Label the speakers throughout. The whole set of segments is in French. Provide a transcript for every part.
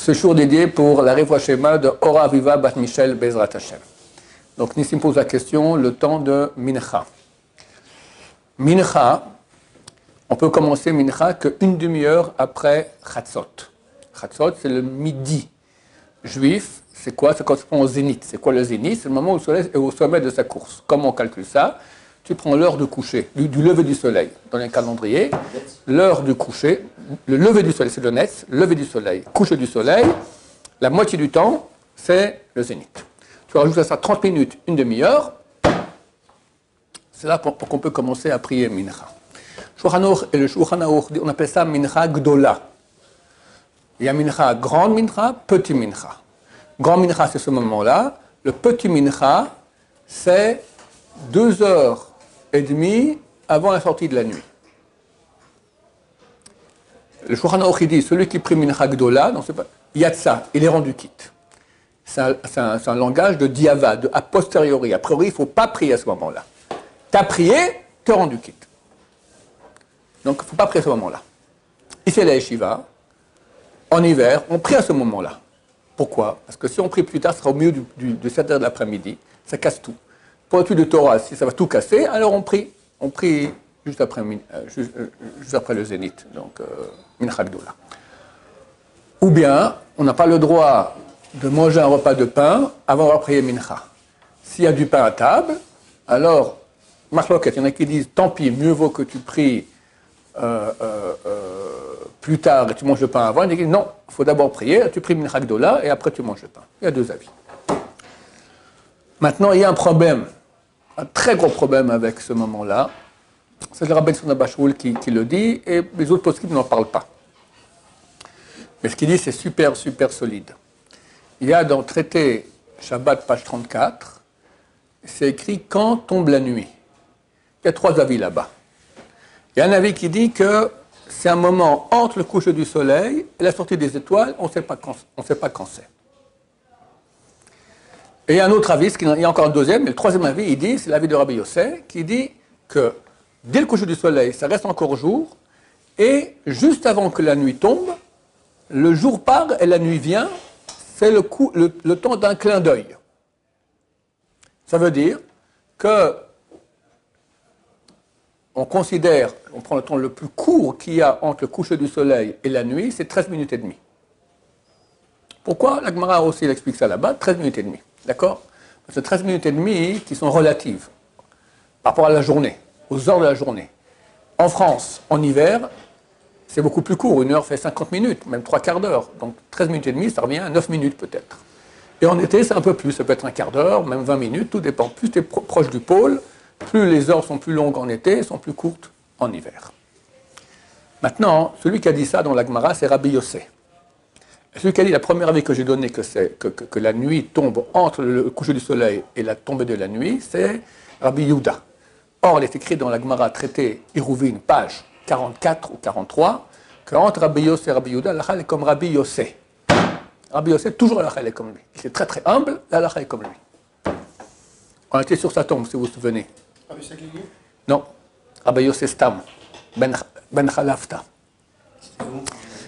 Speaker 1: ce jour dédié pour la Rivua Shema de Ora Viva Bat Michel Bezrat Hashem. Donc Nissim pose la question, le temps de Mincha. Mincha, on peut commencer Mincha qu'une demi-heure après Chatzot. Chatzot, c'est le midi juif. C'est quoi? Ça correspond au zénith. C'est quoi le zénith? C'est le moment où le soleil est au sommet de sa course. Comment on calcule ça? Tu prends l'heure de coucher, du lever du soleil. Dans les calendriers, l'heure du coucher, le lever du soleil, c'est le Netz, lever du soleil, coucher du soleil, la moitié du temps, c'est le zénith. Tu rajoutes à ça 30 minutes, une demi-heure, c'est là pour qu'on peut commencer à prier Mincha. Et le Shulchan Aruch, on appelle ça Mincha Gdola. Il y a Mincha, grande Mincha, petit Mincha. Grand Mincha, c'est ce moment-là. Le petit Mincha, c'est 2h30 avant la sortie de la nuit. Le Shulchan Aruch dit, celui qui prie Mincha Gdola, non, c'est pas, Yatsa, il est rendu quitte. C'est un langage de diava, de a posteriori. A priori, il ne faut pas prier à ce moment-là. Tu as prié, tu es rendu quitte. Donc, il ne faut pas prier à ce moment-là. Ici, la yeshiva, en hiver, on prie à ce moment-là. Pourquoi? Parce que si on prie plus tard, ce sera au milieu de 7 heures de l'après-midi. Ça casse tout. Pour l'étude de Torah, si ça va tout casser, alors on prie. On prie juste après le zénith, donc Mincha Gdola. Ou bien, on n'a pas le droit de manger un repas de pain avant d'avoir prié Mincha. S'il y a du pain à table, alors, Machloket, il y en a qui disent, tant pis, mieux vaut que tu pries plus tard et tu manges le pain avant. Il y en a qui disent, non, il faut d'abord prier, tu pries Mincha Gdola et après tu manges le pain. Il y a deux avis. Maintenant, il y a un problème, un très gros problème avec ce moment-là. C'est le Rabbi Sonabashroul qui le dit et les autres poskim n'en parlent pas. Mais ce qu'il dit, c'est super, super solide. Il y a dans le traité Shabbat, page 34, c'est écrit « Quand tombe la nuit ». Il y a trois avis là-bas. Il y a un avis qui dit que c'est un moment entre le coucher du soleil et la sortie des étoiles, on ne sait pas quand c'est. Et il y a un autre avis, il y a encore un deuxième, mais le troisième avis, il dit, c'est l'avis de Rabbi Yossé, qui dit que dès le coucher du soleil, ça reste encore jour, et juste avant que la nuit tombe, le jour part et la nuit vient, c'est le temps d'un clin d'œil. Ça veut dire que on considère, on prend le temps le plus court qu'il y a entre le coucher du soleil et la nuit, c'est 13 minutes et demie. Pourquoi? La Gemara aussi explique ça là-bas, 13 minutes et demie. D'accord? C'est 13 minutes et demie qui sont relatives par rapport à la journée, aux heures de la journée. En France, en hiver, c'est beaucoup plus court. Une heure fait 50 minutes, même 3/4 d'heure. Donc 13 minutes et demie, ça revient à 9 minutes peut-être. Et en été, c'est un peu plus. Ça peut être un quart d'heure, même 20 minutes, tout dépend. Plus tu es proche du pôle, plus les heures sont plus longues en été, sont plus courtes en hiver. Maintenant, celui qui a dit ça dans la Gemara, c'est Rabbi Yossé. Celui qui a dit, la première avis que j'ai donnée, que la nuit tombe entre le coucher du soleil et la tombée de la nuit, c'est Rabbi Yehuda. Or, il est écrit dans la Gemara traité Iruvin, page 44 ou 43, qu'entre Rabbi Yossé et Rabbi Yehuda, l'halakha est comme Rabbi Yossé. Rabbi Yossé, toujours l'halakha est comme lui. Il est très très humble, l'halakha est comme lui. On était sur sa tombe, si vous vous souvenez.
Speaker 2: Rabbi Saglili?
Speaker 1: Non, Rabbi Yossé Stam, Ben Khalafta.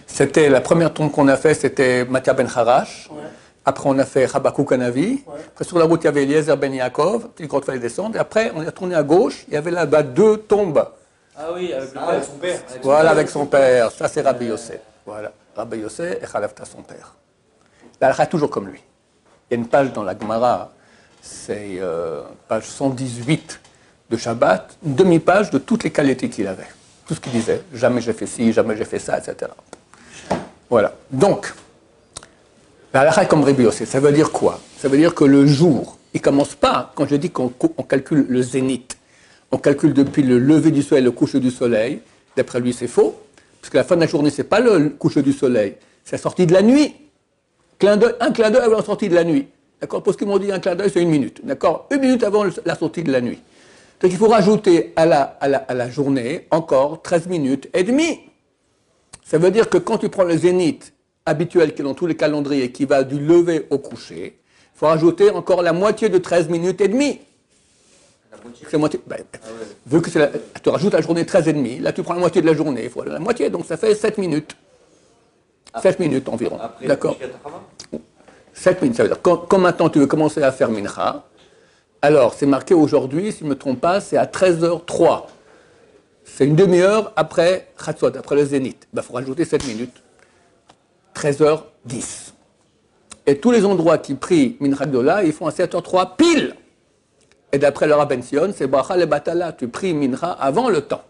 Speaker 1: C'était la première tombe qu'on a fait, c'était Matia Ben Harash. Ouais. Après, on a fait Habakkuk Hanavi. Ouais. Après, sur la route, il y avait Eliezer Ben Yaakov, petite grotte fallait descendre. Et après, on est tourné à gauche, il y avait là-bas deux tombes.
Speaker 2: Ah oui, avec son père.
Speaker 1: Voilà, avec son père. Ça, c'est Rabbi Yossé. Voilà, Rabbi Yossé et Khalafta, son père. La halakha est toujours comme lui. Il y a une page dans la Gemara, c'est page 118 de Shabbat, une demi-page de toutes les qualités qu'il avait. Tout ce qu'il disait. Jamais j'ai fait ci, jamais j'ai fait ça, etc. Voilà. Donc, la halakha est comme Rabbi Yossé. Ça veut dire quoi? Ça veut dire que le jour, il ne commence pas, quand je dis qu'on calcule le zénith, on calcule depuis le lever du soleil, le coucher du soleil. D'après lui, c'est faux, parce que la fin de la journée, ce n'est pas le coucher du soleil, c'est la sortie de la nuit. Un clin d'œil avant la sortie de la nuit. D'accord? Parce qu'ils m'ont dit un clin d'œil, c'est 1 minute. D'accord? 1 minute avant la sortie de la nuit. Donc il faut rajouter à la journée encore 13 minutes et demie. Ça veut dire que quand tu prends le zénith habituel qui est dans tous les calendriers, qui va du lever au coucher, il faut rajouter encore la moitié de 13 minutes et demie.
Speaker 2: La moitié?
Speaker 1: C'est moitié. Vu que tu rajoutes la journée 13 et demie, là tu prends la moitié de la journée, il faut la moitié, donc ça fait 7 minutes. 7 minutes environ.
Speaker 2: Après,
Speaker 1: d'accord. 7 minutes, ça veut dire quand maintenant tu veux commencer à faire mincha, alors c'est marqué aujourd'hui, si je ne me trompe pas, c'est à 13h03. C'est une demi-heure après Chatzot, après le zénith. Il faut rajouter 7 minutes. 13h10. Et tous les endroits qui prient mincha gdola, ils font à 7h03 pile. Et d'après le Rabben Sion, c'est bracha le batala, tu pries mincha avant le temps.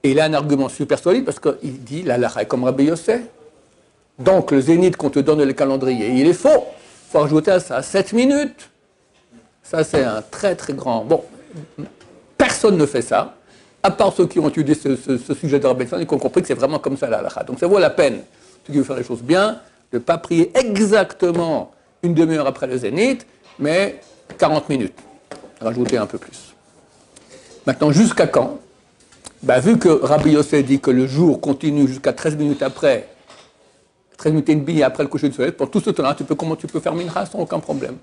Speaker 1: Et il a un argument super solide parce qu'il dit la lacha est comme Rabbi Yossé. Donc le zénith qu'on te donne le calendrier, il est faux. Il faut rajouter à ça 7 minutes. Ça, c'est un très très grand. Bon, personne ne fait ça, à part ceux qui ont étudié ce sujet de Rabbi Sion et qui ont compris que c'est vraiment comme ça la lacha. Donc ça vaut la peine, si tu veux faire les choses bien, de ne pas prier exactement une demi-heure après le zénith, mais 40 minutes. Rajouter un peu plus. Maintenant, jusqu'à quand? Vu que Rabbi Yossé dit que le jour continue jusqu'à 13 minutes après, 13 minutes et demie après le coucher du soleil, pour tout ce temps-là, tu peux faire mincha sans aucun problème.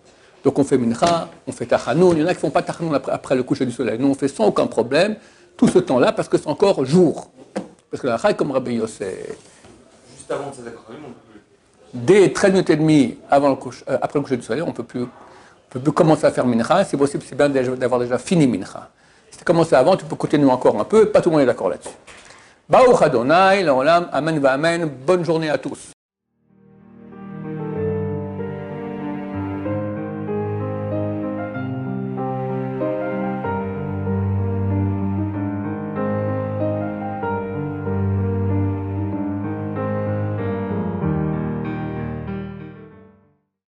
Speaker 1: Donc on fait mincha, on fait tachanoun, il y en a qui ne font pas tachanoun après le coucher du soleil. Nous, on fait sans aucun problème tout ce temps-là parce que c'est encore jour. Parce que la lacha est comme Rabbi Yossé.
Speaker 2: Juste avant de ces accords, on ne peut plus.
Speaker 1: Dès 13 minutes et demie après le coucher du soleil, on ne peut plus commencer à faire mincha. C'est possible, c'est bien d'avoir déjà fini mincha. Si tu commences avant, tu peux continuer encore un peu. Pas tout le monde est d'accord là-dessus. Baruch Adonai, l'olam, amen va amen. Bonne journée à tous.